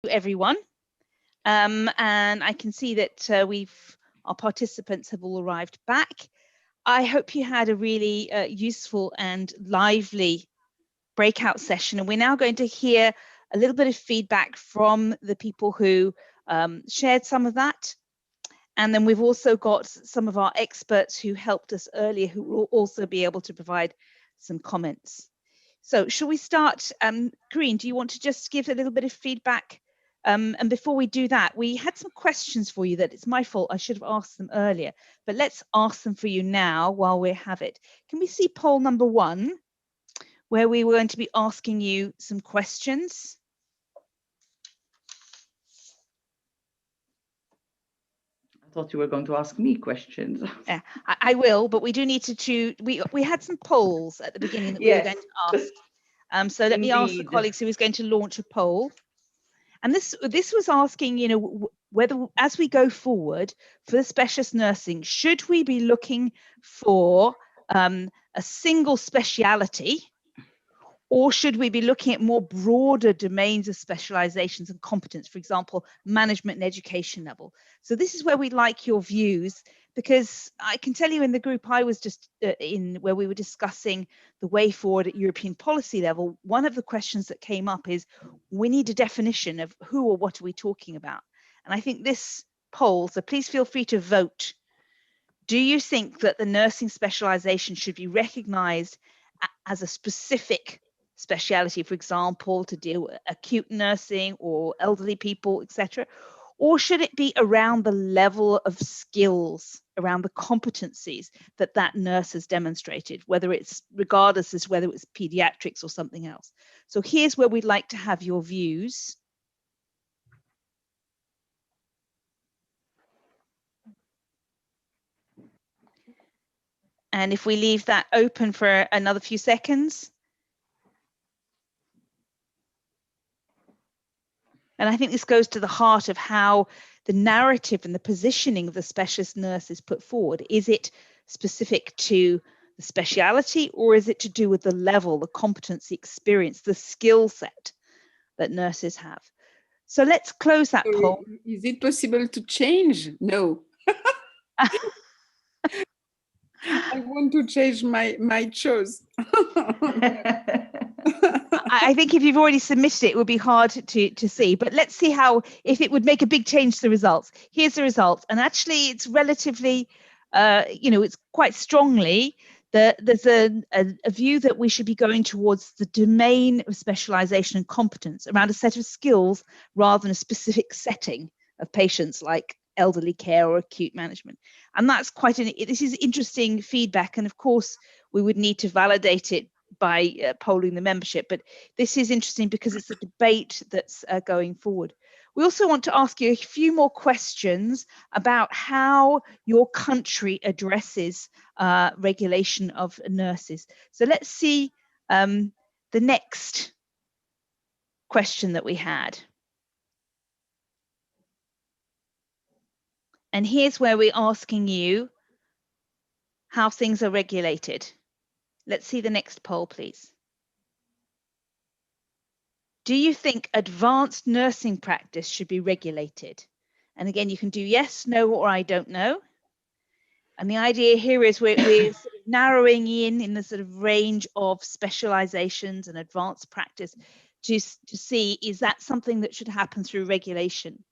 Everyone, and I can see that our participants have all arrived back. I hope you had a really useful and lively breakout session, and we're now going to hear a little bit of feedback from the people who shared some of that, and then we've also got some of our experts who helped us earlier who will also be able to provide some comments. So shall we start? Corinne, do you want to just give a little bit of feedback? And before we do that, we had some questions for you that it's my fault. I should have asked them earlier, but let's ask them for you now while we have it. Can we see poll number 1, where we were going to be asking you some questions? I thought you were going to ask me questions. Yeah, I will, but we do need to choose. We had some polls at the beginning that we were going to ask. So let me ask the colleagues who is going to launch a poll. And this was asking, you know, whether as we go forward for the specialist nursing, should we be looking for a single speciality, or should we be looking at more broader domains of specializations and competence, for example, management and education level? So this is where we'd like your views, because I can tell you in the group I was just in, where we were discussing the way forward at European policy level, one of the questions that came up is, we need a definition of who or what are we talking about? And I think this poll, so please feel free to vote. Do you think that the nursing specialization should be recognized as a specific speciality, for example, to deal with acute nursing or elderly people, etc.? Or should it be around the level of skills, around the competencies that that nurse has demonstrated, whether it's regardless as whether it's pediatrics or something else? So here's where we'd like to have your views. And if we leave that open for another few seconds. And I think this goes to the heart of how the narrative and the positioning of the specialist nurse is put forward. Is it specific to the speciality, or is it to do with the level, the competency, experience, the skill set that nurses have? So let's close that poll. Is it possible to change? No. I want to change my choice. I think if you've already submitted it, it would be hard to see, but let's see how, if it would make a big change to the results. Here's the results, and actually it's relatively, you know, it's quite strongly that there's a view that we should be going towards the domain of specialization and competence around a set of skills rather than a specific setting of patients like elderly care or acute management. And that's this is interesting feedback, and of course we would need to validate it by polling the membership, but this is interesting because it's a debate that's going forward. We also want to ask you a few more questions about how your country addresses regulation of nurses. So let's see the next question that we had. And here's where we're asking you how things are regulated. Let's see the next poll, please. Do you think advanced nursing practice should be regulated? And again, you can do yes, no, or I don't know. And the idea here is we're sort of narrowing in the sort of range of specializations and advanced practice to see, is that something that should happen through regulation?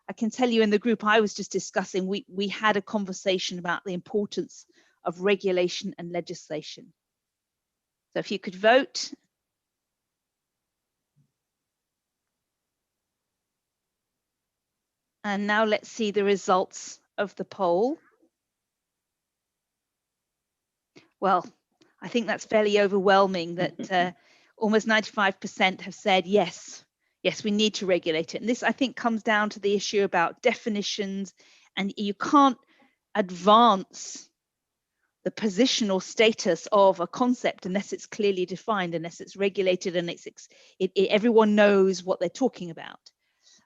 I can tell you in the group I was just discussing, we had a conversation about the importance of regulation and legislation. So if you could vote. And now let's see the results of the poll. Well, I think that's fairly overwhelming that almost 95% have said yes, we need to regulate it. And this, I think, comes down to the issue about definitions, and you can't advance the position or status of a concept unless it's clearly defined, unless it's regulated and everyone knows what they're talking about.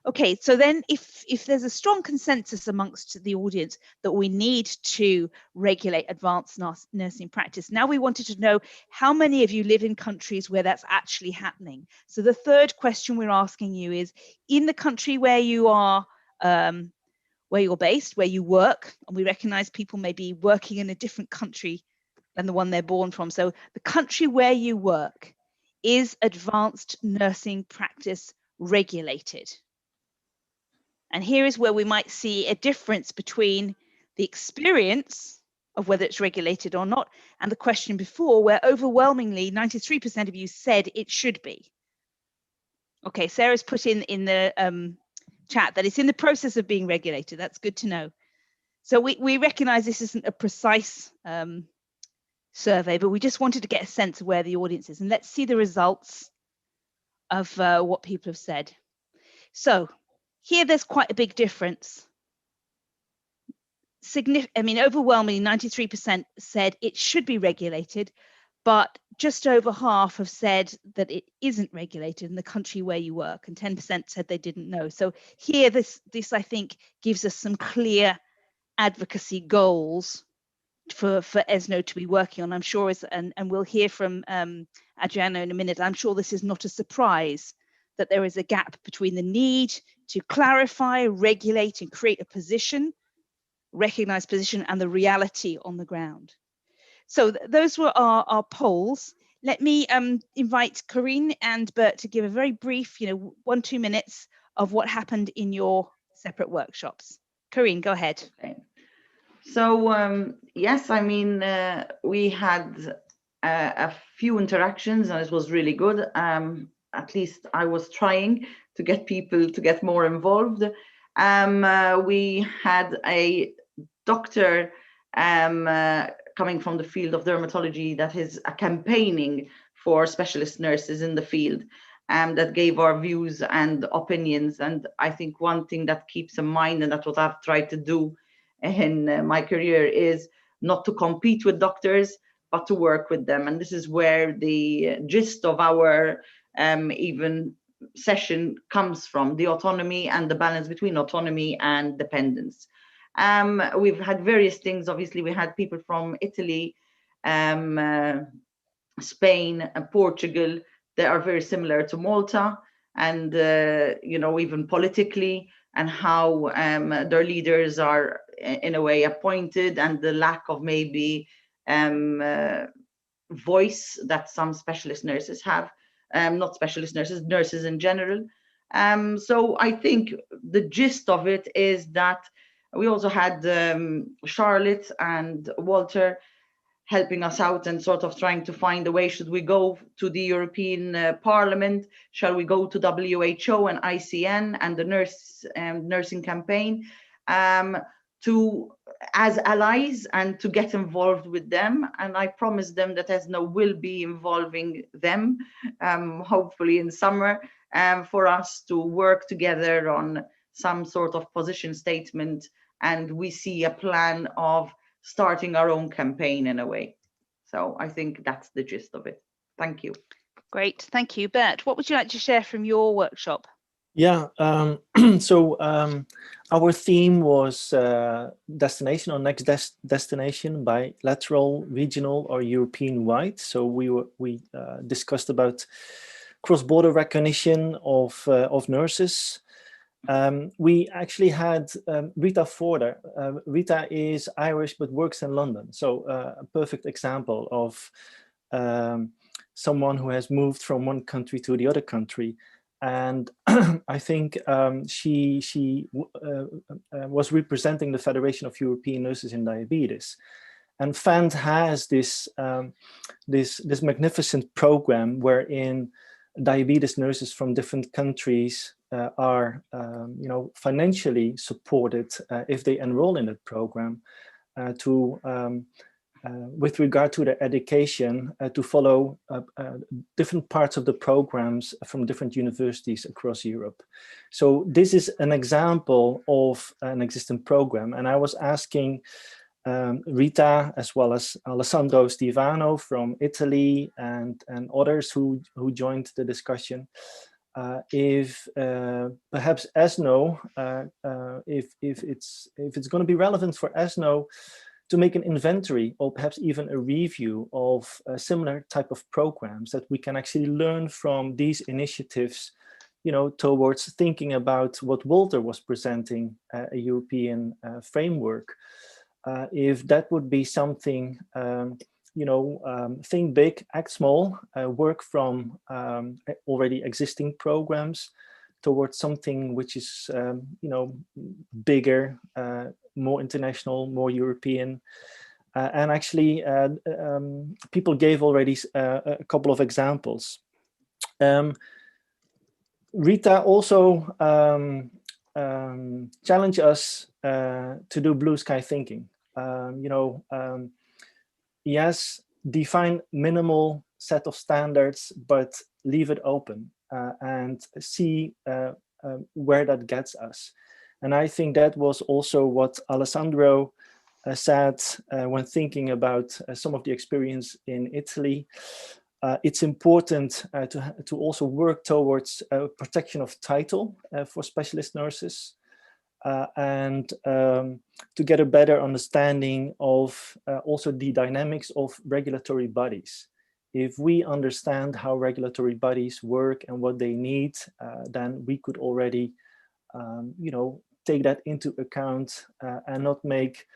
Okay, so then if there's a strong consensus amongst the audience that we need to regulate advanced nursing practice, now we wanted to know how many of you live in countries where that's actually happening. So the third question we're asking you is, in the country where you are, where you're based, where you work, and we recognize people may be working in a different country than the one they're born from. So the country where you work, is advanced nursing practice regulated? And here is where we might see a difference between the experience of whether it's regulated or not and the question before, where overwhelmingly 93% of you said it should be. Okay, Sarah's put in the chat that it's in the process of being regulated. That's good to know. So we recognize this isn't a precise survey, but we just wanted to get a sense of where the audience is. And let's see the results of what people have said. So here there's quite a big difference. Overwhelmingly 93% said it should be regulated, but just over half have said that it isn't regulated in the country where you work, and 10% said they didn't know. So here, this I think gives us some clear advocacy goals for ESNO to be working on. I'm sure, and we'll hear from Adriano in a minute, I'm sure this is not a surprise that there is a gap between the need to clarify, regulate, and create a position, recognized position, and the reality on the ground. So those were our polls. Let me invite Corinne and Bert to give a very brief, 1-2 minutes of what happened in your separate workshops. Corinne, go ahead. Okay. So yes, we had a few interactions and it was really good. At least I was trying to get people to get more involved. We had a doctor coming from the field of dermatology that is campaigning for specialist nurses in the field, that gave our views and opinions. And I think one thing that keeps in mind, and that's what I've tried to do in my career, is not to compete with doctors, but to work with them. And this is where the gist of our even session comes from, the autonomy and the balance between autonomy and dependence. We've had various things. Obviously, we had people from Italy, Spain, and Portugal that are very similar to Malta, and even politically, and how their leaders are in a way appointed, and the lack of maybe voice that some specialist nurses have, not specialist nurses, nurses in general. So I think the gist of it is that we also had Charlotte and Walter helping us out and sort of trying to find a way. Should we go to the European Parliament? Shall we go to WHO and ICN and the nursing campaign as allies and to get involved with them? And I promised them that ESNO will be involving them, hopefully in summer, for us to work together on some sort of position statement. And we see a plan of starting our own campaign in a way. So I think that's the gist of it. Thank you. Great, thank you. Bert, what would you like to share from your workshop? Yeah, so our theme was destination or next destination, bilateral, regional, or European-wide. So we discussed about cross-border recognition of nurses. We actually had Rita Forder. Rita is Irish but works in London. So a perfect example of someone who has moved from one country to the other country. And I think she was representing the Federation of European Nurses in Diabetes. And FAND has this magnificent program wherein diabetes nurses from different countries are financially supported if they enroll in that program with regard to their education, to follow different parts of the programs from different universities across Europe. So this is an example of an existing program. And I was asking Rita, as well as Alessandro Stivano from Italy and others who joined the discussion, if perhaps ESNO, if it's going to be relevant for ESNO to make an inventory or perhaps even a review of a similar type of programs that we can actually learn from these initiatives, towards thinking about what Walter was presenting, a European framework. If that would be something, think big, act small, work from already existing programs towards something which is, bigger, more international, more European. And actually, people gave already a couple of examples. Rita also challenged us to do blue sky thinking. Yes, define minimal set of standards, but leave it open and see where that gets us. And I think that was also what Alessandro said when thinking about some of the experience in Italy. It's important to also work towards protection of title for specialist nurses. And to get a better understanding of also the dynamics of regulatory bodies. If we understand how regulatory bodies work and what they need, then we could already, take that into account and not make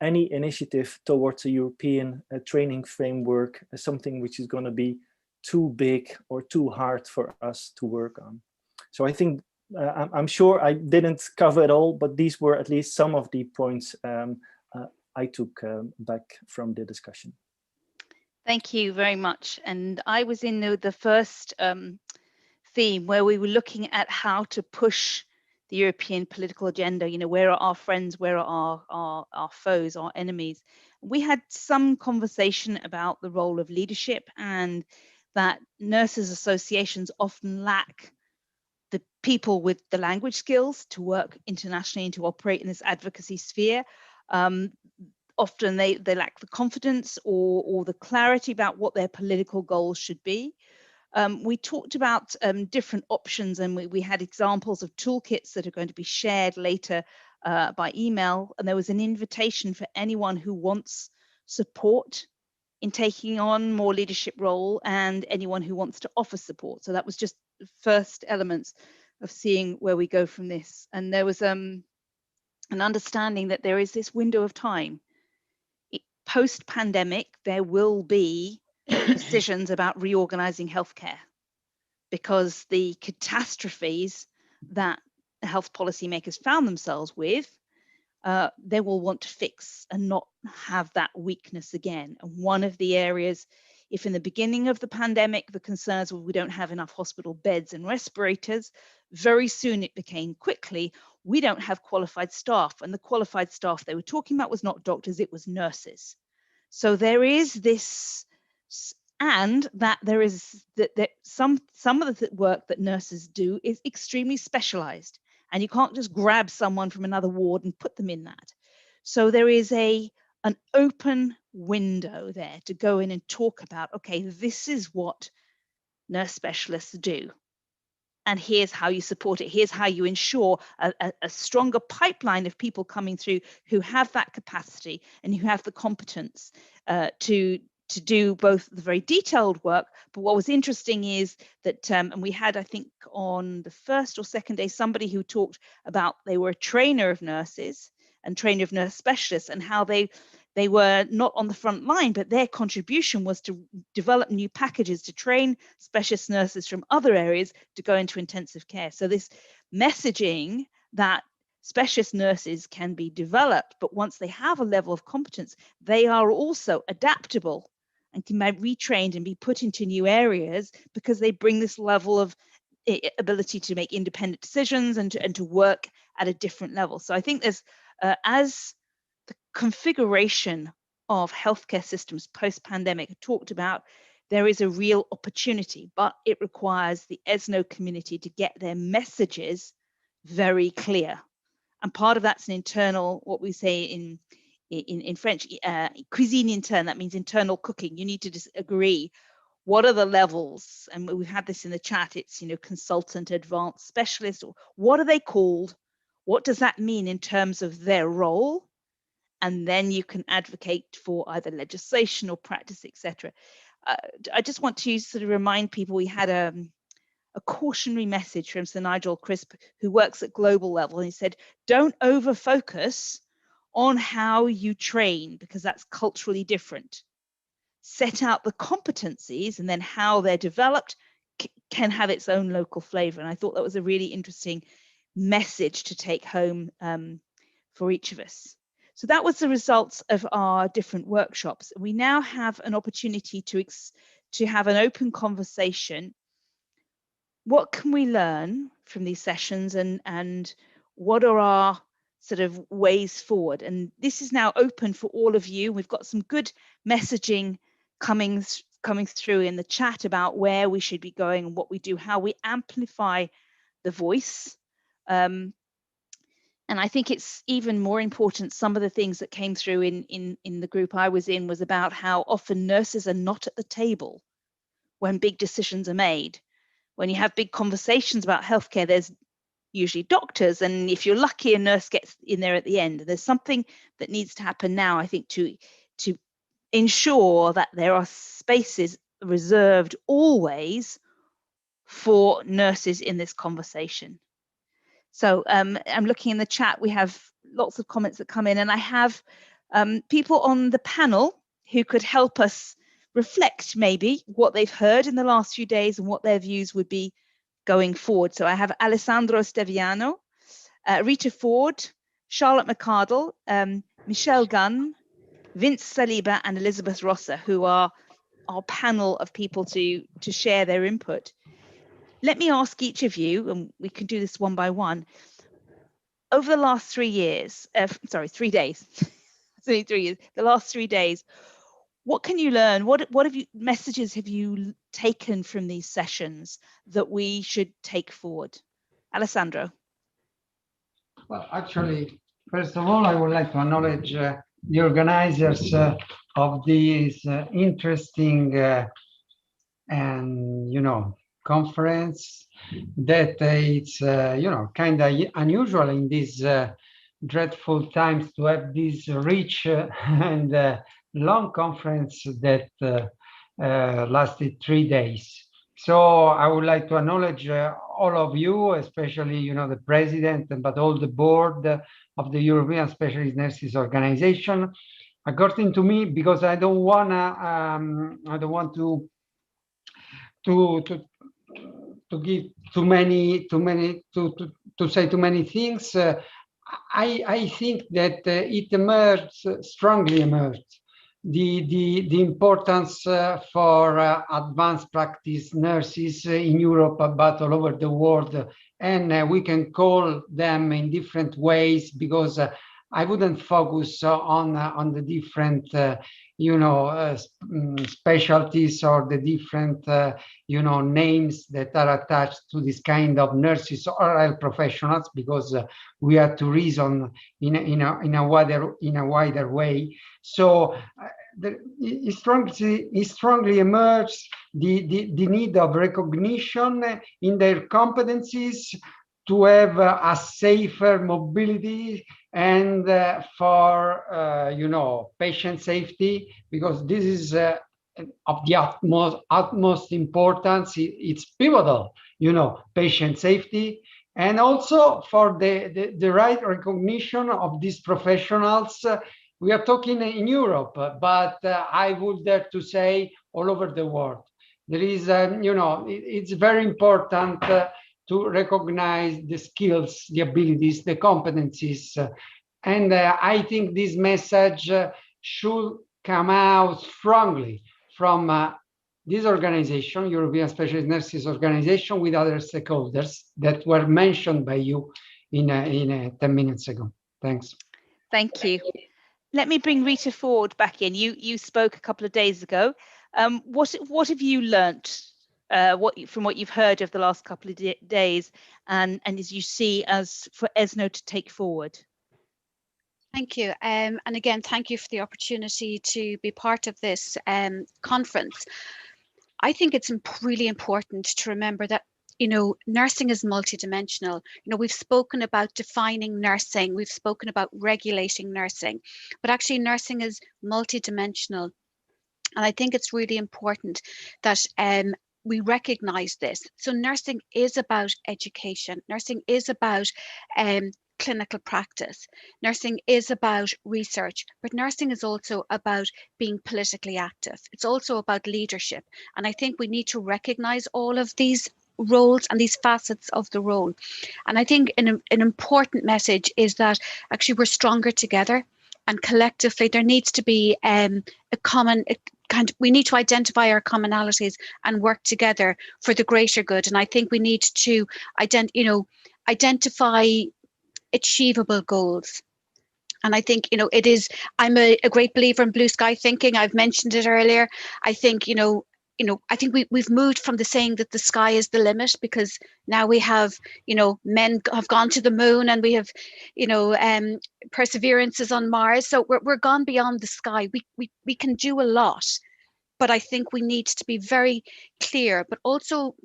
any initiative towards a European training framework something which is going to be too big or too hard for us to work on. So I think I'm sure I didn't cover it all, but these were at least some of the points I took back from the discussion. Thank you very much. And I was in the first theme where we were looking at how to push the European political agenda. Where are our friends? Where are our foes, our enemies? We had some conversation about the role of leadership and that nurses associations often lack the people with the language skills to work internationally and to operate in this advocacy sphere. Often they lack the confidence or the clarity about what their political goals should be. We talked about different options, and we had examples of toolkits that are going to be shared later by email. And there was an invitation for anyone who wants support in taking on more leadership role and anyone who wants to offer support. So that was just the first elements of seeing where we go from this. And there was an understanding that there is this window of time. Post-pandemic, there will be decisions about reorganizing healthcare because the catastrophes that health policymakers found themselves with, they will want to fix and not have that weakness again. And one of the areas, if in the beginning of the pandemic, the concerns were we don't have enough hospital beds and respirators, very soon it became quickly, we don't have qualified staff. And the qualified staff they were talking about was not doctors, it was nurses. So there is this, and that there is that some of the work that nurses do is extremely specialized. And you can't just grab someone from another ward and put them in that. So there is an open window there to go in and talk about, okay, this is what nurse specialists do. And here's how you support it. Here's how you ensure a stronger pipeline of people coming through who have that capacity and who have the competence to do both the very detailed work. But what was interesting is that, and we had, I think, on the first or second day, somebody who talked about they were a trainer of nurses and trainer of nurse specialists and how they were not on the front line, but their contribution was to develop new packages to train specialist nurses from other areas to go into intensive care. So this messaging that specialist nurses can be developed, but once they have a level of competence, they are also adaptable and can be retrained and be put into new areas because they bring this level of ability to make independent decisions and to work at a different level. So I think there's, as the configuration of healthcare systems post-pandemic talked about, there is a real opportunity, but it requires the ESNO community to get their messages very clear. And part of that's an internal, what we say in French, cuisine interne, that means internal cooking. You need to just agree what are the levels? And we've had this in the chat. It's, consultant, advanced, specialist. What are they called? What does that mean in terms of their role? And then you can advocate for either legislation or practice, etc. I just want to sort of remind people, we had a cautionary message from Sir Nigel Crisp, who works at global level, and he said, don't over focus on how you train, because that's culturally different. Set out the competencies, and then how they're developed can have its own local flavor. And I thought that was a really interesting message to take home for each of us. So that was the results of our different workshops. We now have an opportunity to have an open conversation. What can we learn from these sessions, and what are our sort of ways forward? And this is now open for all of you. We've got some good messaging coming through in the chat about where we should be going and what we do, how we amplify the voice. And I think it's even more important, some of the things that came through in the group I was in was about how often nurses are not at the table when big decisions are made. When you have big conversations about healthcare, there's usually doctors, and if you're lucky, a nurse gets in there at the end. There's something that needs to happen now, I think, to ensure that there are spaces reserved always for nurses in this conversation. So I'm looking in the chat. We have lots of comments that come in, and I have people on the panel who could help us reflect maybe what they've heard in the last few days and what their views would be going forward. So I have Alessandro Steviano, Rita Ford, Charlotte McCardle, Michelle Gunn, Vince Saliba, and Elizabeth Rosser, who are our panel of people to share their input. Let me ask each of you, and we can do this one by one. Over the last 3 years, 3 days, it's only 3 years, the last 3 days, what can you learn? What messages have you taken from these sessions that we should take forward? Alessandro. Well, actually, first of all, I would like to acknowledge the organizers of these interesting and conference that it's kind of unusual in these dreadful times to have this rich and long conference that lasted 3 days. So I would like to acknowledge all of you, especially the president, but all the board of the European Specialist Nurses Organization. According to me, because I don't want to give to say too many things. I think that it strongly emerged the importance for advanced practice nurses in Europe, but all over the world, and we can call them in different ways, because I wouldn't focus on the different specialties or the different names that are attached to this kind of nurses or health professionals, because we have to reason in a wider way. So it strongly emerged the need of recognition in their competencies to have a safer mobility and for patient safety, because this is of the utmost importance. It's pivotal, patient safety, and also for the right recognition of these professionals. We are talking in Europe, but I would dare to say all over the world. There is, it's very important to recognize the skills, the abilities, the competencies. And I think this message should come out strongly from this organization, European Specialist Nurses Organization, with other stakeholders that were mentioned by you in 10 minutes ago. Thanks. Thank you. Let me bring Rita Ford back in. You spoke a couple of days ago. What have you learnt from what you've heard of the last couple of days, and as you see as for ESNO to take forward? Thank you. And again, thank you for the opportunity to be part of this conference. I think it's really important to remember that, you know, nursing is multidimensional. You know, we've spoken about defining nursing, we've spoken about regulating nursing, but actually nursing is multidimensional. And I think it's really important that we recognize this. So nursing is about education. Nursing is about clinical practice. Nursing is about research, but nursing is also about being politically active. It's also about leadership. And I think we need to recognize all of these roles and these facets of the role. And I think an important message is that actually we're stronger together, and collectively there needs to be we need to identify our commonalities and work together for the greater good. And I think we need to identify achievable goals. And I think, you know, I'm a great believer in blue sky thinking. I've mentioned it earlier. I think, I think we've moved from the saying that the sky is the limit, because now we have, men have gone to the moon, and we have, perseverances on Mars. So we're gone beyond the sky. We can do a lot, but I think we need to be very clear, but also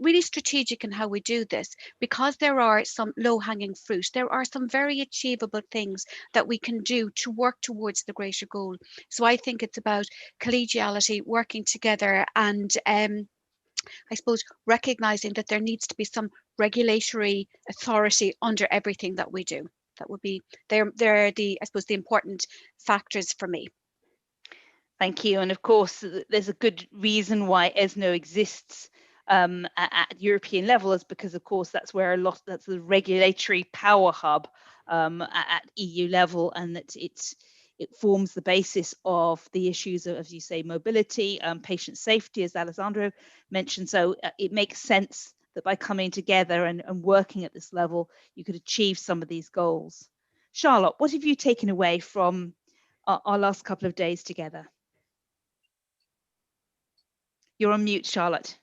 really strategic in how we do this, because there are some low-hanging fruit. There are some very achievable things that we can do to work towards the greater goal. So I think it's about collegiality, working together, and I suppose recognizing that there needs to be some regulatory authority under everything that we do. That would be, they're the, I suppose, the important factors for me. Thank you. And of course, there's a good reason why ESNO exists at European level, is because, of course, that's where that's the regulatory power hub at EU level, and that it forms the basis of the issues of, as you say, mobility, patient safety, as Alessandro mentioned. So it makes sense that by coming together and working at this level, you could achieve some of these goals. Charlotte, what have you taken away from our last couple of days together? You're on mute, Charlotte.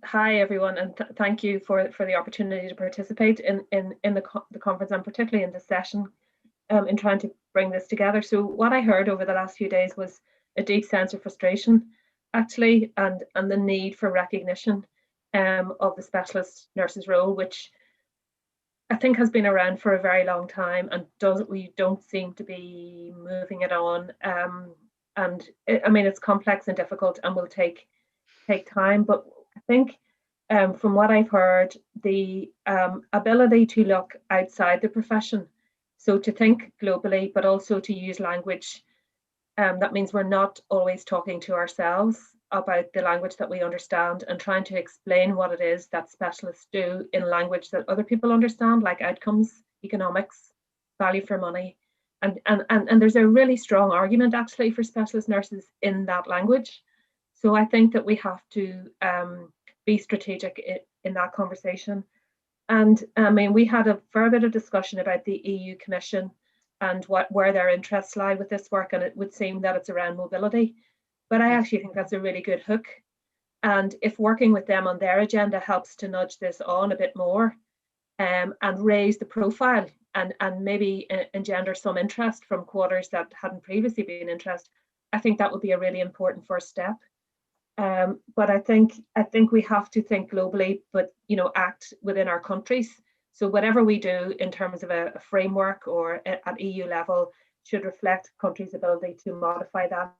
Hi everyone, and thank you for the opportunity to participate in the conference, and particularly in this session, in trying to bring this together. So what I heard over the last few days was a deep sense of frustration, actually, and the need for recognition of the specialist nurse's role, which I think has been around for a very long time, and we don't seem to be moving it on. And I mean, it's complex and difficult, and will take time, but I think from what I've heard, the ability to look outside the profession, so to think globally, but also to use language, that means we're not always talking to ourselves about the language that we understand, and trying to explain what it is that specialists do in language that other people understand, like outcomes, economics, value for money. And there's a really strong argument actually for specialist nurses in that language. So I think that we have to be strategic in that conversation. And I mean, we had a fair bit of discussion about the EU Commission and where their interests lie with this work, and it would seem that it's around mobility. But I actually think that's a really good hook. And if working with them on their agenda helps to nudge this on a bit more, and raise the profile, and maybe engender some interest from quarters that hadn't previously been interested, I think that would be a really important first step. But I think we have to think globally, but act within our countries. So whatever we do in terms of a framework or at EU level should reflect countries' ability to modify that.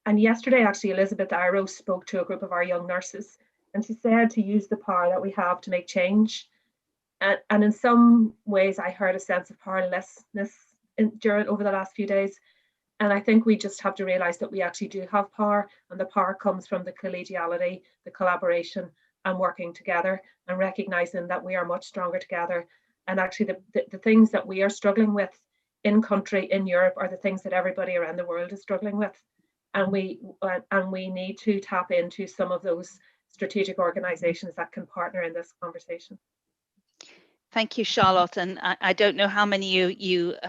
And yesterday, actually, Elizabeth Iro spoke to a group of our young nurses, and she said to use the power that we have to make change. And in some ways, I heard a sense of powerlessness over the last few days. And I think we just have to realize that we actually do have power, and the power comes from the collegiality, the collaboration, and working together, and recognizing that we are much stronger together. And actually the things that we are struggling with in country, in Europe, are the things that everybody around the world is struggling with. And we need to tap into some of those strategic organizations that can partner in this conversation. Thank you, Charlotte. And I don't know how many you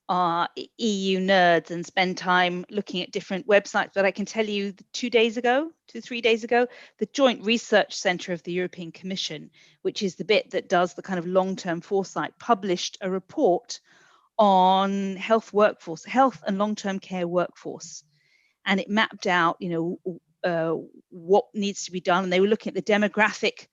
are EU nerds and spend time looking at different websites, but I can tell you 2 3 days ago, the Joint Research Centre of the European Commission, which is the bit that does the kind of long-term foresight, published a report on health and long-term care workforce, and it mapped out, what needs to be done. And they were looking at the demographic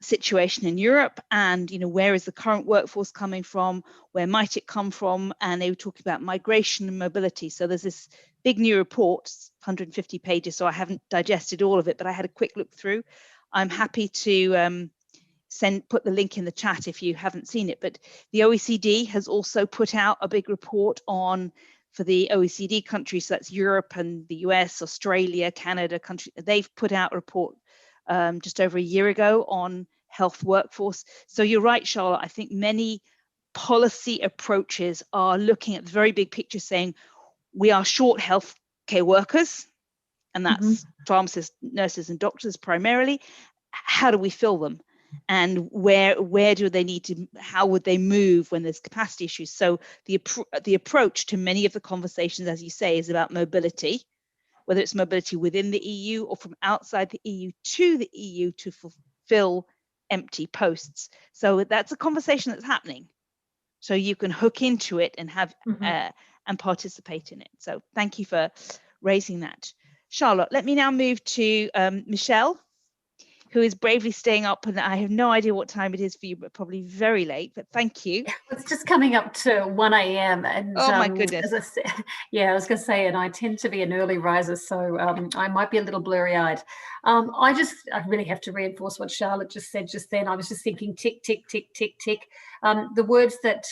situation in Europe, and where is the current workforce coming from, where might it come from, and they were talking about migration and mobility. So there's this big new report, 150 pages, so I haven't digested all of it, but I had a quick look through. I'm happy to put the link in the chat if you haven't seen it. But the OECD has also put out a big report for the OECD countries, so that's Europe and the US, Australia, Canada countries. They've put out a report just over a year ago on health workforce. So you're right, Charlotte. I think many policy approaches are looking at the very big picture, saying we are short healthcare workers, and that's pharmacists, nurses, and doctors primarily. How do we fill them? And where do they need to, how would they move when there's capacity issues? So the approach to many of the conversations, as you say, is about mobility, whether it's mobility within the EU or from outside the EU to the EU to fulfill empty posts. So that's a conversation that's happening. So you can hook into it and have and participate in it. So thank you for raising that. Charlotte, let me now move to Michelle, who is bravely staying up, and I have no idea what time it is for you, but probably very late, but thank you. It's just coming up to 1 a.m. and oh my goodness. As I said, I was going to say, and I tend to be an early riser, so I might be a little blurry-eyed. I really have to reinforce what Charlotte just said just then. I was just thinking tick, tick, tick, tick, tick. The words that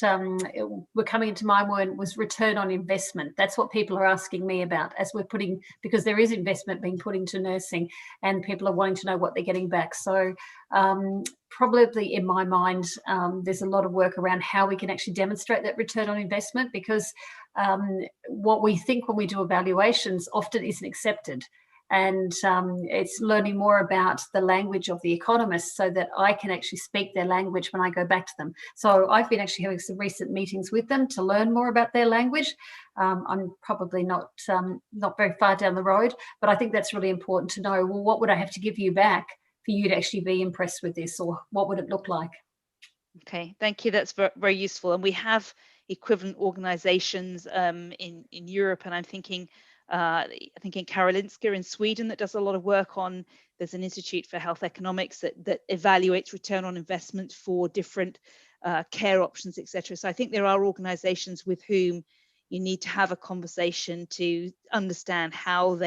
were coming into my mind was return on investment. That's what people are asking me about as we're because there is investment being put into nursing and people are wanting to know what they're getting back. So probably in my mind, there's a lot of work around how we can actually demonstrate that return on investment, because what we think when we do evaluations often isn't accepted. And it's learning more about the language of the economists so that I can actually speak their language when I go back to them. So I've been actually having some recent meetings with them to learn more about their language. I'm probably not very far down the road, but I think that's really important to know, well, what would I have to give you back for you to actually be impressed with this, or what would it look like? Okay, thank you. That's very useful. And we have equivalent organizations in Europe, and I'm thinking, I think in Karolinska in Sweden that does a lot of work on, there's an Institute for Health Economics that evaluates return on investment for different care options, etc. So I think there are organizations with whom you need to have a conversation to understand how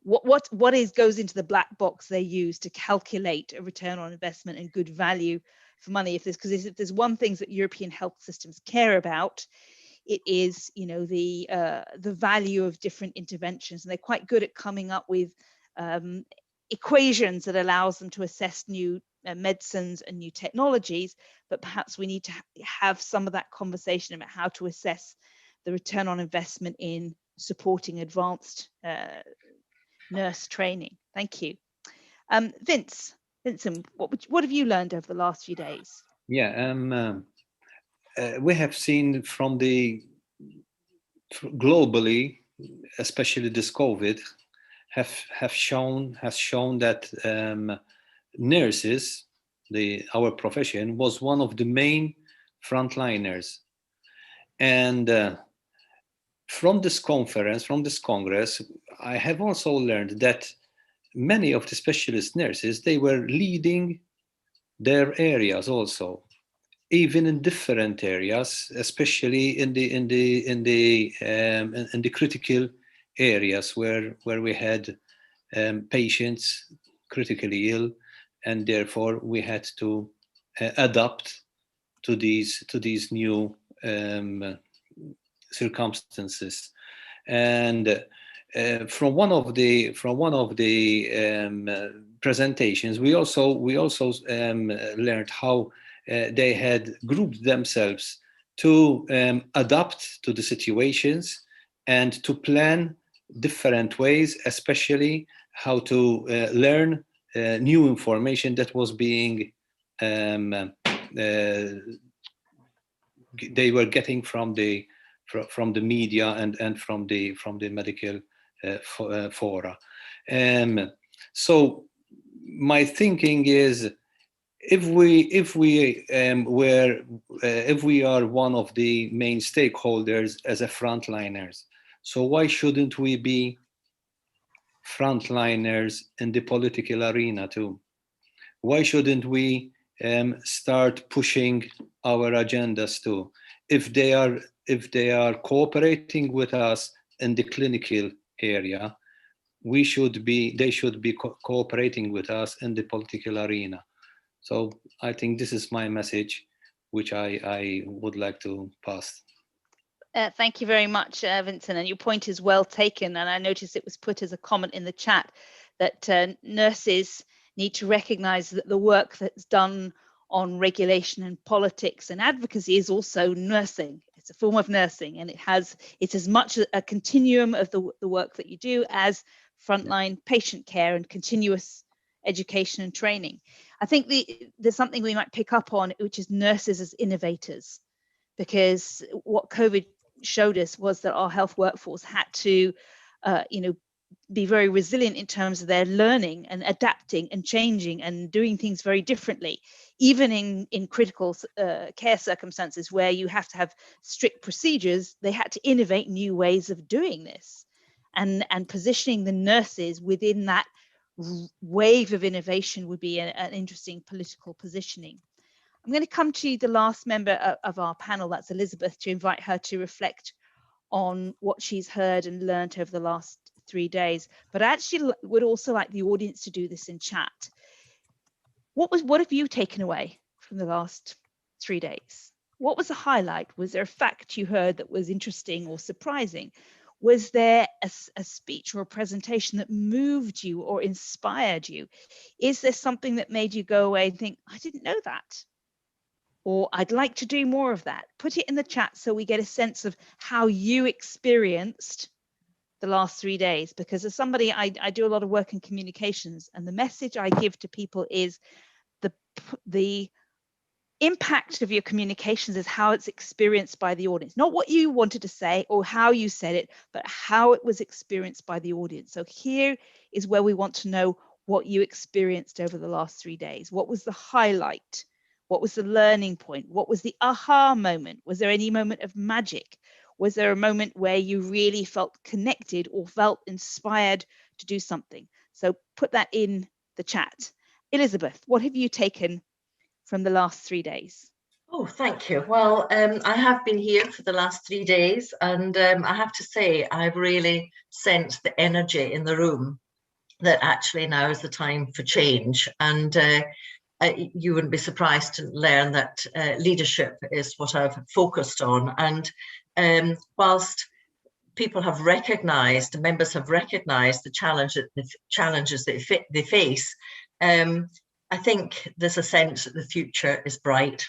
what goes into the black box they use to calculate a return on investment and good value for money. If there's one thing that European health systems care about, it is, the value of different interventions, and they're quite good at coming up with equations that allows them to assess new medicines and new technologies. But perhaps we need to have some of that conversation about how to assess the return on investment in supporting advanced nurse training. Thank you. Vincent, what have you learned over the last few days? Yeah, we have seen globally, especially this COVID, has shown that nurses, our profession, was one of the main frontliners. And from this congress, I have also learned that many of the specialist nurses, they were leading their areas also, even in different areas, especially in the critical areas where we had patients critically ill, and therefore we had to adapt to these new circumstances. And from one of the presentations, we also learned how they had grouped themselves to adapt to the situations and to plan different ways, especially how to learn new information that was being they were getting from the media and from the medical fora. So my thinking is, if we are one of the main stakeholders as a frontliners, so why shouldn't we be frontliners in the political arena too? Why shouldn't we start pushing our agendas too? If they are cooperating with us in the clinical area, they should be cooperating with us in the political arena. So I think this is my message, which I would like to pass. Thank you very much, Vincent, and your point is well taken. And I noticed it was put as a comment in the chat that nurses need to recognize that the work that's done on regulation and politics and advocacy is also nursing. It's a form of nursing, and it's as much a continuum of the work that you do as frontline patient care and continuous education and training. I think there's something we might pick up on, which is nurses as innovators, because what COVID showed us was that our health workforce had to, be very resilient in terms of their learning and adapting and changing and doing things very differently, even in critical care circumstances where you have to have strict procedures. They had to innovate new ways of doing this, and positioning the nurses within that wave of innovation would be an interesting political positioning. I'm going to come to the last member of our panel, that's Elizabeth, to invite her to reflect on what she's heard and learned over the last 3 days. But I actually would also like the audience to do this in chat. What have you taken away from the last 3 days? What was the highlight? Was there a fact you heard that was interesting or surprising? Was there a speech or a presentation that moved you or inspired you? Is there something that made you go away and think, I didn't know that? Or I'd like to do more of that? Put it in the chat so we get a sense of how you experienced the last 3 days. Because as somebody, I do a lot of work in communications, and the message I give to people is the impact of your communications is how it's experienced by the audience, not what you wanted to say or how you said it, but how it was experienced by the audience. So here is where we want to know what you experienced over the last 3 days. What was the highlight? What was the learning point? What was the aha moment? Was there any moment of magic? Was there a moment where you really felt connected or felt inspired to do something? So put that in the chat. Elizabeth, what have you taken from the last 3 days? Oh, thank you. Well, I have been here for the last 3 days, and I have to say, I've really sensed the energy in the room that actually now is the time for change. And you wouldn't be surprised to learn that leadership is what I've focused on. And whilst people have recognised, members have recognised the challenges they face, I think there's a sense that the future is bright.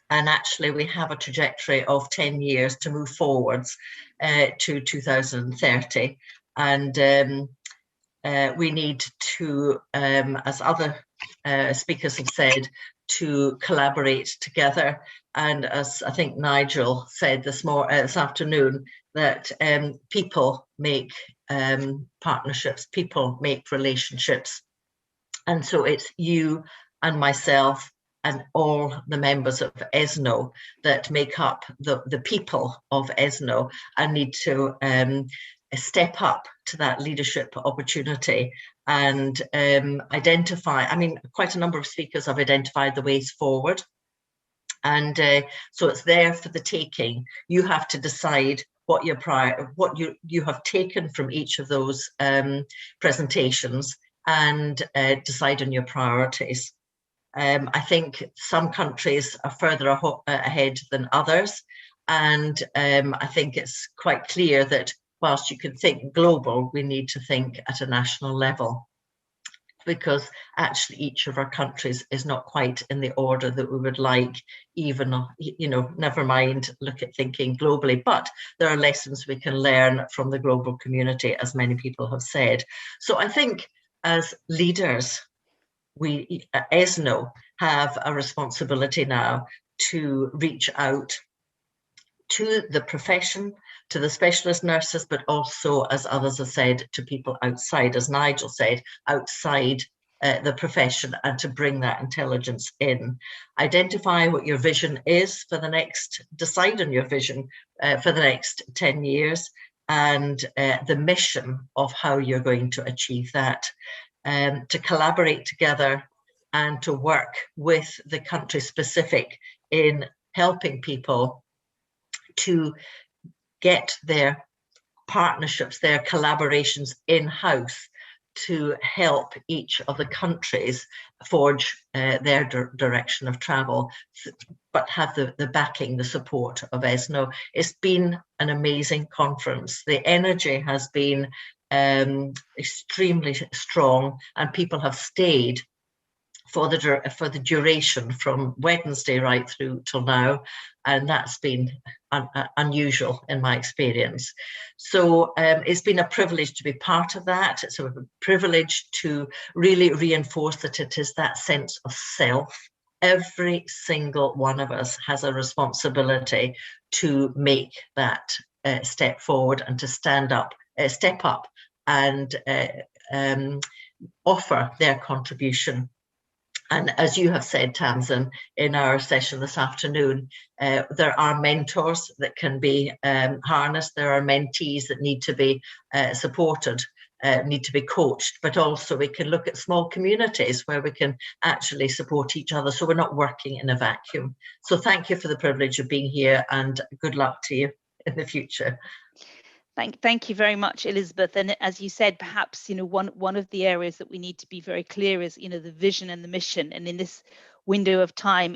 And actually, we have a trajectory of 10 years to move forwards to 2030. And we need to, as other speakers have said, to collaborate together. And as I think Nigel said this afternoon, that people make partnerships, people make relationships. And so it's you and myself and all the members of ESNO that make up the people of ESNO and need to step up to that leadership opportunity and identify. I mean, quite a number of speakers have identified the ways forward. And so it's there for the taking. You have to decide what you have taken from each of those presentations and decide on your priorities. I think some countries are further ahead than others. And I think it's quite clear that whilst you can think global, we need to think at a national level, because actually each of our countries is not quite in the order that we would like, even, never mind look at thinking globally. But there are lessons we can learn from the global community, as many people have said. So I think as leaders, we at ESNO have a responsibility now to reach out to the profession, to the specialist nurses, but also, as others have said, to people outside, as Nigel said, outside the profession and to bring that intelligence in. Identify what your vision is for the next, decide on your vision for the next 10 years and the mission of how you're going to achieve that. To collaborate together and to work with the country specific in helping people to get their partnerships, their collaborations in-house to help each of the countries forge their direction of travel, but have the backing, the support of ESNO. It's been an amazing conference. The energy has been extremely strong, and people have stayed for the duration from Wednesday right through till now, and that's been unusual in my experience. So it's been a privilege to be part of that. It's a privilege to really reinforce that it is that sense of self. Every single one of us has a responsibility to make that step forward and to stand up, step up and offer their contribution. And as you have said, Tamsin, in our session this afternoon, there are mentors that can be harnessed. There are mentees that need to be supported, need to be coached, but also we can look at small communities where we can actually support each other. So we're not working in a vacuum. So thank you for the privilege of being here, and good luck to you in the future. Thank you very much, Elizabeth. And as you said, perhaps, you know, one of the areas that we need to be very clear is, you know, the vision and the mission. And in this window of time,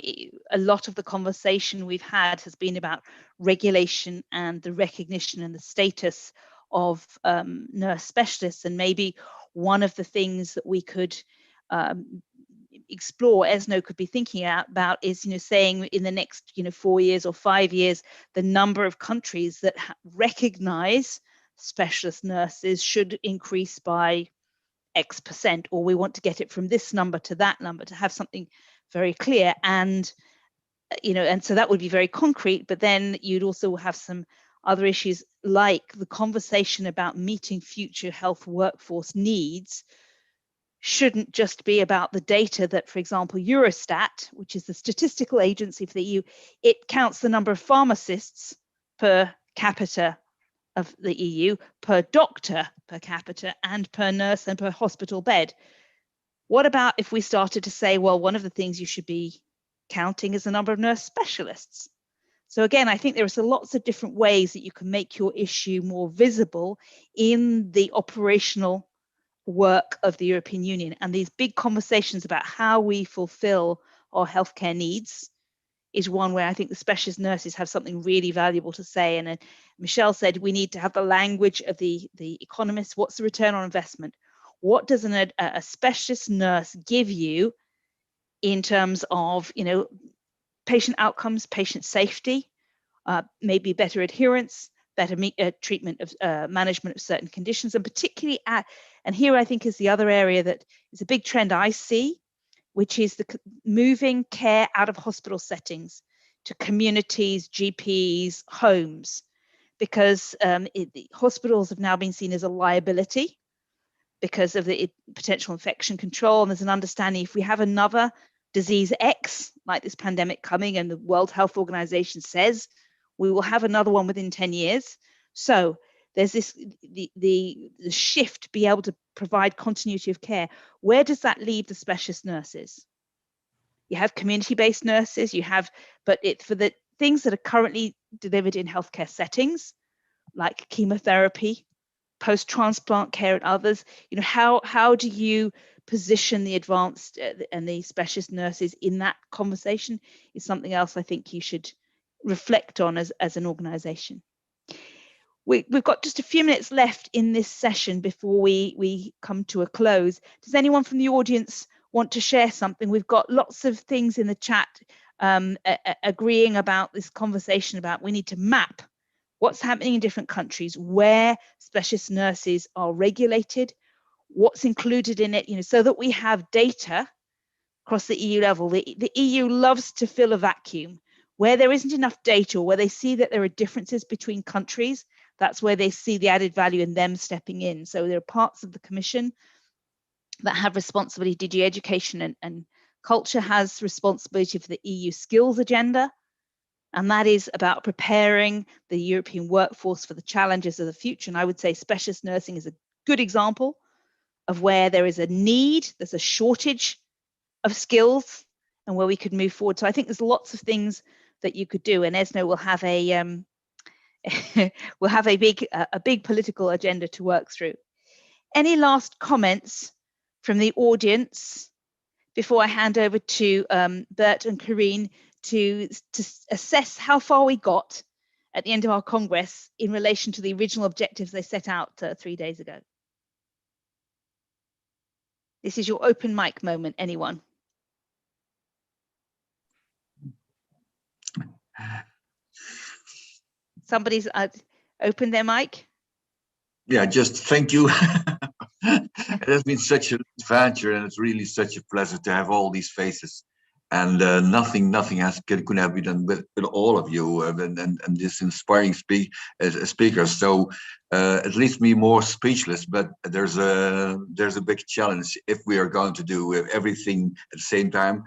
a lot of the conversation we've had has been about regulation and the recognition and the status of nurse specialists. And maybe one of the things that we could explore, ESNO could be thinking about is, you know, saying in the next, you know, 4 years or 5 years, the number of countries that recognize specialist nurses should increase by X%, or we want to get it from this number to that number, to have something very clear. And, you know, and so that would be very concrete, but then you'd also have some other issues like the conversation about meeting future health workforce needs shouldn't just be about the data that, for example, Eurostat, which is the statistical agency for the EU, it counts the number of pharmacists per capita of the EU, per doctor per capita, and per nurse and per hospital bed. What about if we started to say, well, one of the things you should be counting is the number of nurse specialists? So again, I think there are lots of different ways that you can make your issue more visible in the operational work of the European Union. And these big conversations about how we fulfill our healthcare needs is one where I think the specialist nurses have something really valuable to say. And Michelle said we need to have the language of the economists. What's the return on investment? What does a specialist nurse give you in terms of, you know, patient outcomes, patient safety, maybe better adherence, better treatment of management of certain conditions, and particularly and here I think is the other area that is a big trend I see, which is the moving care out of hospital settings to communities, GPs, homes, because hospitals have now been seen as a liability because of the potential infection control. And there's an understanding if we have another disease X, like this pandemic coming, and the World Health Organization says we will have another one within 10 years. So there's this, the shift to be able to provide continuity of care. Where does that leave the specialist nurses? You have community-based nurses, you have, but for the things that are currently delivered in healthcare settings, like chemotherapy, post-transplant care and others, you know, how do you position the advanced and the specialist nurses in that conversation is something else I think you should reflect on as an organization. We've got just a few minutes left in this session before we come to a close. Does anyone from the audience want to share something? We've got lots of things in the chat agreeing about this conversation about we need to map what's happening in different countries, where specialist nurses are regulated, what's included in it, you know, so that we have data across the EU level. The EU loves to fill a vacuum where there isn't enough data, or where they see that there are differences between countries. That's where they see the added value in them stepping in. So there are parts of the Commission that have responsibility. DG Education and Culture has responsibility for the EU skills agenda, and that is about preparing the European workforce for the challenges of the future. And I would say specialist nursing is a good example of where there is a need, there's a shortage of skills, and where we could move forward. So I think there's lots of things that you could do, and ESNO will have a will have a big political agenda to work through. Any last comments from the audience before I hand over to Bert and Corinne to assess how far we got at the end of our Congress in relation to the original objectives they set out 3 days ago? This is your open mic moment, anyone? Somebody's opened their mic? Yeah, just thank you. It has been such an adventure, and it's really such a pleasure to have all these faces. And nothing could have been done with all of you and this inspiring speakers. So it leaves me more speechless. But there's a big challenge if we are going to do everything at the same time.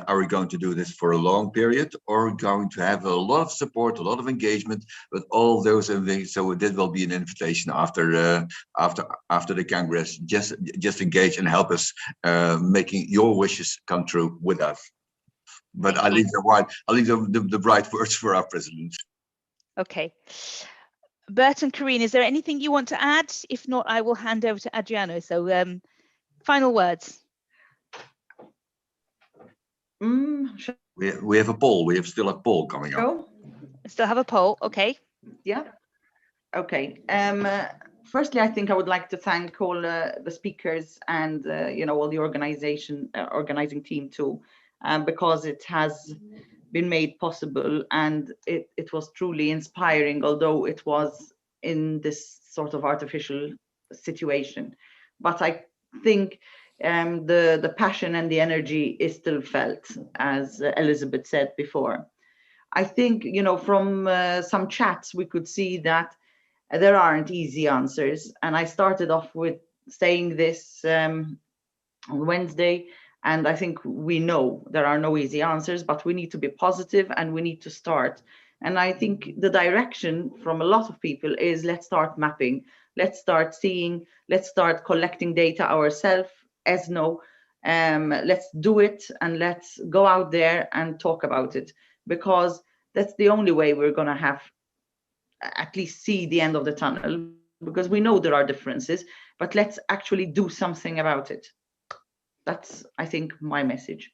Are we going to do this for a long period, or going to have a lot of support, a lot of engagement with all those things? So that will be an invitation after the Congress. Just engage and help us making your wishes come true with us. But I leave the bright words for our president. Okay. Bert and Corinne, is there anything you want to add? If not, I will hand over to Adriano. So final words. We have a poll. We still have a poll coming up. Oh, Still have a poll. Okay. yeah. Okay. Firstly, I think I would like to thank all the speakers and all the organizing team too, because it has been made possible, and it was truly inspiring, although it was in this sort of artificial situation. But I think the passion and the energy is still felt, as Elizabeth said before. I think, from some chats, we could see that there aren't easy answers. And I started off with saying this on Wednesday, and I think we know there are no easy answers, but we need to be positive and we need to start. And I think the direction from a lot of people is, let's start mapping, let's start seeing, let's start collecting data ourselves. ESNO, let's do it, and let's go out there and talk about it, because that's the only way we're going to have at least see the end of the tunnel, because we know there are differences, but let's actually do something about it. That's, I think, my message.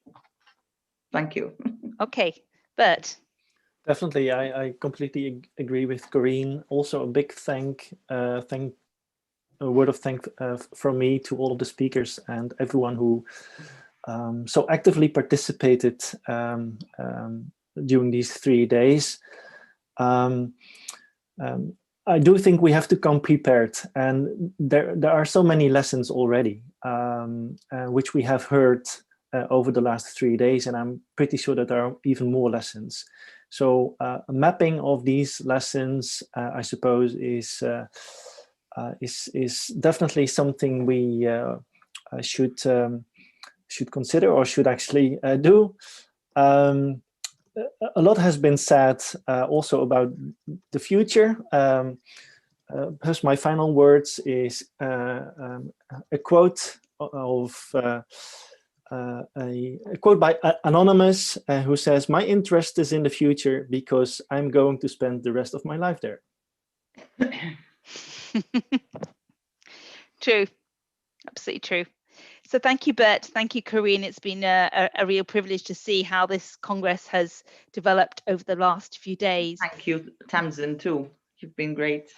Thank you. Okay, Bert. Definitely, I completely agree with Corinne. Also, a big a word of thanks from me to all of the speakers and everyone who so actively participated during these 3 days. I do think we have to come prepared, and there are so many lessons already, which we have heard over the last 3 days, and I'm pretty sure that there are even more lessons. So a mapping of these lessons, I suppose, is definitely something we should consider, or should actually do. A lot has been said also about the future. Perhaps my final words is a quote of a quote by Anonymous, who says, "My interest is in the future because I'm going to spend the rest of my life there." True, absolutely true. So thank you, Bert. Thank you, Corinne. It's been a real privilege to see how this Congress has developed over the last few days. Thank you, Tamsin, too. You've been great.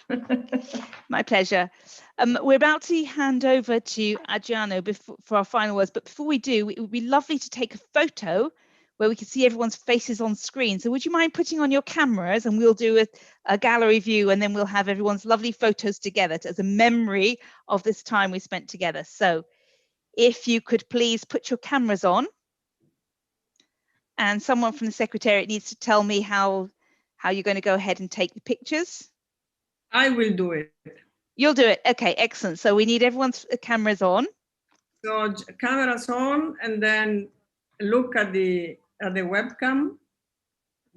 My pleasure. We're about to hand over to Adriano for our final words, but before we do, it would be lovely to take a photo where we can see everyone's faces on screen. So would you mind putting on your cameras, and we'll do a gallery view, and then we'll have everyone's lovely photos together as a memory of this time we spent together. So if you could please put your cameras on, and someone from the Secretariat needs to tell me how you're going to go ahead and take the pictures. I will do it. You'll do it. Okay, excellent. So we need everyone's cameras on. So cameras on, and then look at the webcam.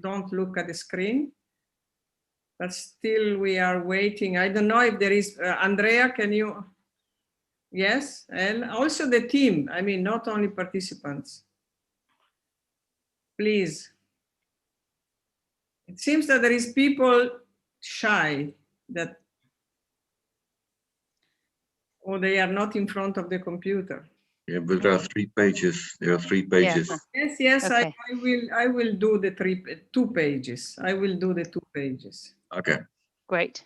Don't look at the screen. But still we are waiting. I don't know if there is, Andrea, can you? Yes, and also the team. I mean, not only participants. Please. It seems that there is people shy that, or they are not in front of the computer. Yeah, but there are 3 pages. There are 3 pages. Yes, yes, Okay. I will do the 2 pages. I will do the 2 pages. Okay. Great.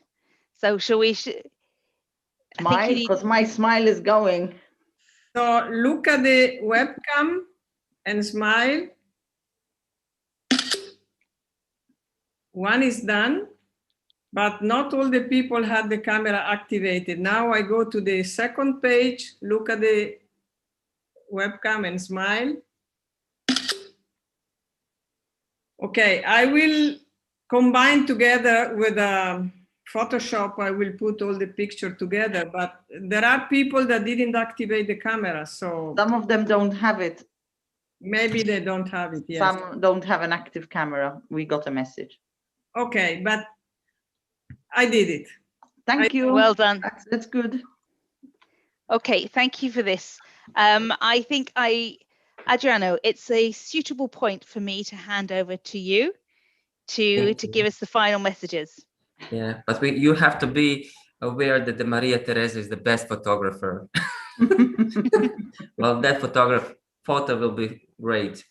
So shall we? Smile, because my smile is going. So look at the webcam and smile. One is done, but not all the people had the camera activated. Now I go to the second page, look at the webcam and smile. Okay, I will combine together with Photoshop. I will put all the picture together, but there are people that didn't activate the camera, so some of them don't have it. Maybe they don't have it. Yes. Some don't have an active camera. We got a message. Okay, but I did it. Thank you. Well done. That's good. Okay, thank you for this. I think Adriano, it's a suitable point for me to hand over to you to give us the final messages. Yeah, but you have to be aware that the Maria Teresa is the best photographer. Well, that photo will be great.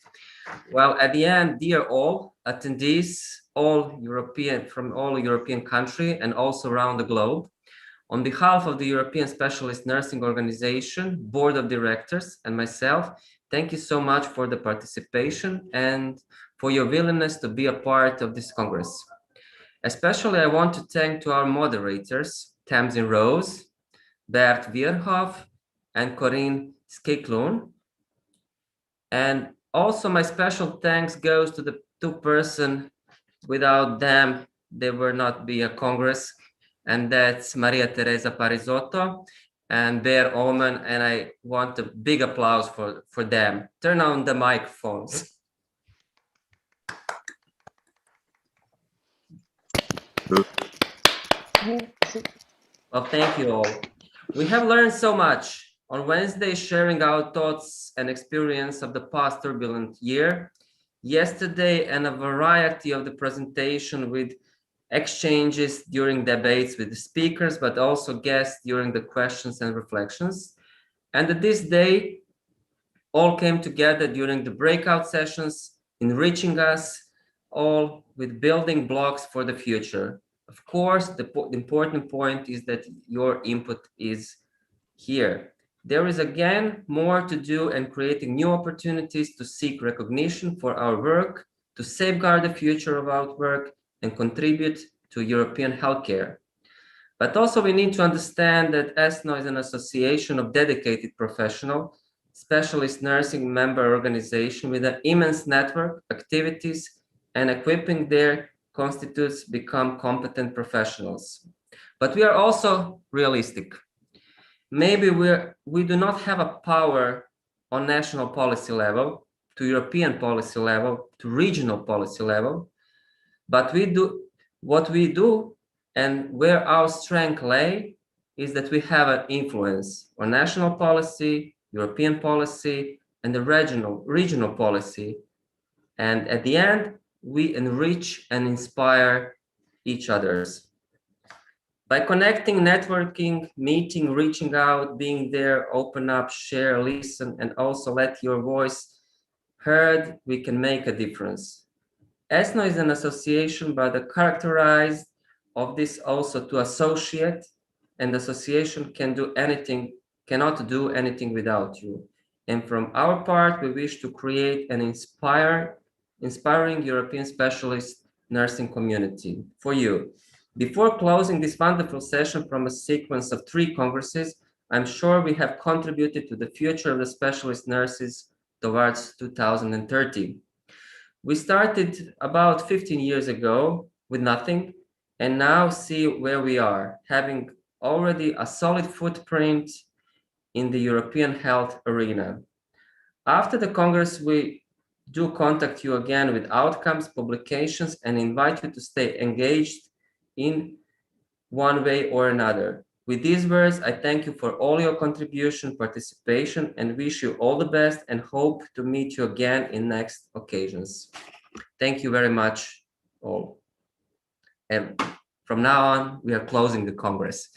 Well, at the end, dear all attendees, from all European countries and also around the globe, on behalf of the European Specialist Nursing Organization, Board of Directors, and myself, thank you so much for the participation and for your willingness to be a part of this Congress. Especially, I want to thank to our moderators, Tamsin Rose, Bert Wierhoff, and Corinne Skiklun. And also my special thanks goes to the 2 persons. Without them, there would not be a Congress. And that's Maria Teresa Parisotto and Bear Oman. And I want a big applause for them. Turn on the microphones. Well, thank you all. We have learned so much on Wednesday, sharing our thoughts and experience of the past turbulent year. Yesterday, and a variety of the presentation with exchanges during debates with the speakers, but also guests during the questions and reflections. And this day, all came together during the breakout sessions, enriching us all with building blocks for the future. Of course, the important point is that your input is here. There is again more to do and creating new opportunities to seek recognition for our work, to safeguard the future of our work and contribute to European healthcare. But also we need to understand that ESNO is an association of dedicated professional, specialist nursing member organization with an immense network, activities, and equipping their constitutes become competent professionals. But we are also realistic. Maybe we do not have a power on national policy level, to European policy level, to regional policy level, but we do what we do, and where our strength lay is that we have an influence on national policy, European policy, and the regional policy. And at the end, we enrich and inspire each other's. By connecting, networking, meeting, reaching out, being there, open up, share, listen, and also let your voice heard, we can make a difference. ESNO is an association, but characterized of this also to associate, and association cannot do anything without you. And from our part, we wish to create an inspiring European specialist nursing community for you. Before closing this wonderful session from a sequence of 3 congresses, I'm sure we have contributed to the future of the specialist nurses towards 2030. We started about 15 years ago with nothing, and now see where we are, having already a solid footprint in the European health arena. After the Congress, we do contact you again with outcomes, publications, and invite you to stay engaged in one way or another. With these words, I thank you for all your contribution, participation, and wish you all the best and hope to meet you again in next occasions. Thank you very much all. And from now on, we are closing the Congress.